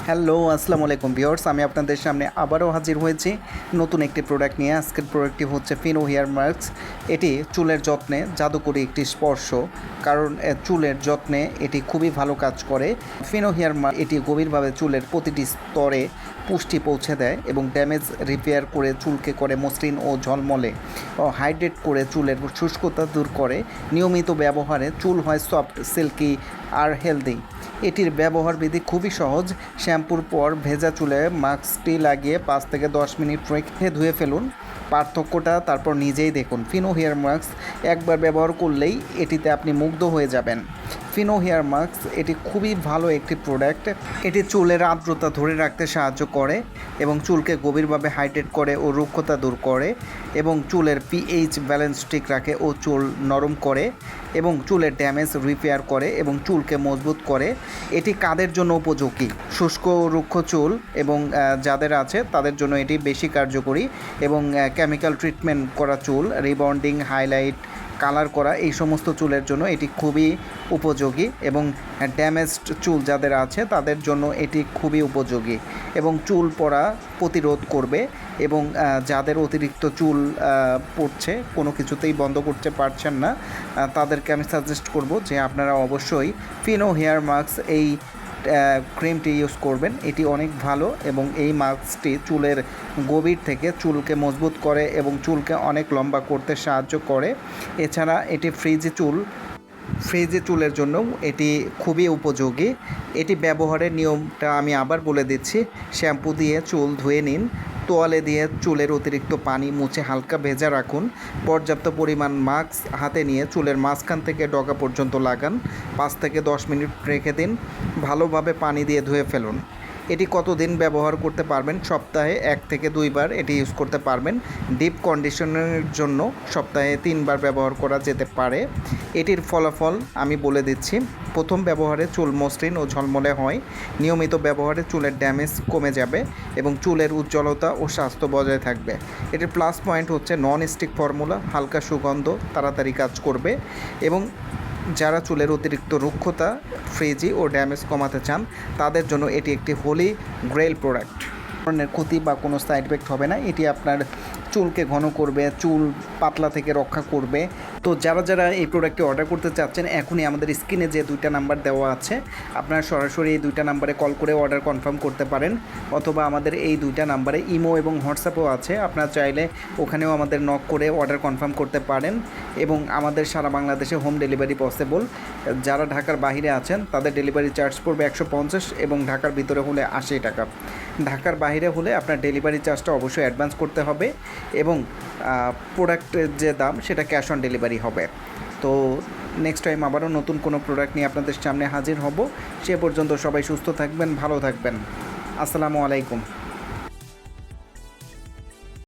Hello, আসসালামু আলাইকুম viewers. আমি আপনাদের সামনে আবারও হাজির হয়েছি নতুন একটি প্রোডাক্ট নিয়ে। আজকের প্রোডাক্টটি হচ্ছে ফিনো হেয়ার মাস্ক। এটি চুলের যত্নে জাদুকরী একটি স্পর্শ, কারণ চুলের যত্নে এটি খুবই ভালো কাজ করে। ফিনো হেয়ার মাস্ক এটি গভীরভাবে চুলের প্রতিটি স্তরে পুষ্টি পৌঁছে দেয় এবং ড্যামেজ রিপেয়ার করে চুলকে করে মসৃণ ও ঝলমলে ও হাইড্রেট করে চুলের শুষ্কতা দূর করে। নিয়মিত ব্যবহারে চুল হয় সফট, সিল্কি আর হেলদি। এটির ব্যবহার বিধি খুবই সহজ। শ্যাম্পুর পর ভেজা চুলে মাস্কটি লাগিয়ে 5 থেকে 10 মিনিট রেখে ধুয়ে ফেলুন। পার্থক্যটা তারপর নিজেই দেখুন। ফিনো হেয়ার মাস্ক একবার ব্যবহার করলেই এটিতে আপনি মুগ্ধ হয়ে যাবেন। ফিনো হেয়ার মাস্ক এটি খুবই ভালো একটি প্রোডাক্ট। এটি চুলের আর্দ্রতা ধরে রাখতে সাহায্য করে এবং চুলকে গভীরভাবে হাইড্রেট করে ও রুক্ষতা দূর করে এবং চুলের পিএইচ ব্যালেন্স ঠিক রাখে ও চুল নরম করে এবং চুলের ড্যামেজ রিপেয়ার করে এবং চুলকে মজবুত করে। এটি কাদের জন্য উপযোগী? শুষ্ক ও রুক্ষ চুল এবং যাদের আছে তাদের জন্য এটি বেশি কার্যকরী এবং কেমিক্যাল ট্রিটমেন্ট করা চুল, রিবন্ডিং, হাইলাইট, কালার করা এই সমস্ত চুলের জন্য এটি খুবই উপযোগী এবং ড্যামেজড চুল যাদের আছে তাদের জন্য এটি খুবই উপযোগী এবং চুল পড়া প্রতিরোধ করবে এবং যাদের অতিরিক্ত চুল পড়ছে, কোনো কিছুতেই বন্ধ করতে পারছেন না, তাদেরকে আমি সাজেস্ট করব যে আপনারা অবশ্যই ফিনো হেয়ার মাস্ক এই ক্রিমটি ইউজ করবেন। এটি অনেক ভালো এবং এই মাস্কটি চুলের গভীর থেকে চুলকে মজবুত করে এবং চুলকে অনেক লম্বা করতে সাহায্য করে। এছাড়া এটি ফ্রিজে চুলের জন্যও এটি খুবই উপযোগী। এটি ব্যবহারের নিয়মটা আমি আবার বলে দিচ্ছি। শ্যাম্পু দিয়ে চুল ধুয়ে নিন, তোয়ালে দিয়ে চুলের অতিরিক্ত পানি মুছে হালকা ভেজা রাখুন। পর্যাপ্ত পরিমাণ মাস্ক হাতে নিয়ে চুলের মাঝখান থেকে ডগা পর্যন্ত লাগান। 5 থেকে 10 মিনিট রেখে দিন। ভালোভাবে পানি দিয়ে ধুয়ে ফেলুন। এটি কতদিন ব্যবহার করতে পারবেন? সপ্তাহে 1 থেকে 2 বার এটি ইউজ করতে পারবেন। ডিপ কন্ডিশনের জন্য সপ্তাহে 3 বার ব্যবহার করা যেতে পারে। এটির ফলাফল আমি বলে দিচ্ছি। প্রথম ব্যবহারে চুল মসৃণ ও ঝলমলে হয়। নিয়মিত ব্যবহারে চুলের ড্যামেজ কমে যাবে এবং চুলের উজ্জ্বলতা ও স্বাস্থ্য বজায় থাকবে। এটির প্লাস পয়েন্ট হচ্ছে নন স্টিক ফর্মুলা, হালকা সুগন্ধ, তাড়াতাড়ি কাজ করবে এবং যারা চুলের অতিরিক্ত রুক্ষতা, ফ্রিজি ও ড্যামেজ কমাতে চান তাদের জন্য এটি একটি হোলি গ্রেল প্রোডাক্ট। ধরনের ক্ষতি বা কোনো সাইড এফেক্ট হবে না। এটি আপনার চুলকে ঘন করবে, চুল পাতলা থেকে রক্ষা করবে। তো যারা এই প্রোডাক্টটি অর্ডার করতে চাচ্ছেন, এখনই আমাদের স্ক্রিনে যে 2টা নাম্বার দেওয়া আছে আপনারা সরাসরি এই 2টা নাম্বারে কল করে অর্ডার কনফার্ম করতে পারেন, অথবা আমাদের এই 2টা নাম্বারে ইমো এবং হোয়াটসঅ্যাপও আছে। আপনারা চাইলে ওখানেও আমাদের নক করে অর্ডার কনফার্ম করতে পারেন এবং আমাদের সারা বাংলাদেশে হোম ডেলিভারি পসিবল। যারা ঢাকার বাইরে আছেন তাদের ডেলিভারি চার্জ পড়বে 150 এবং ঢাকার ভিতরে হলে 80 টাকা। ঢাকার বাইরে হলে আপনার ডেলিভারি চার্জটা অবশ্যই অ্যাডভান্স করতে হবে এবং প্রোডাক্টের যে দাম সেটা ক্যাশ অন ডেলিভারি হবে। তো নেক্সট টাইম আবারও নতুন কোনো প্রোডাক্ট নিয়ে আপনাদের সামনে হাজির হব। সে পর্যন্ত সবাই সুস্থ থাকবেন, ভালো থাকবেন। আসসালামু আলাইকুম।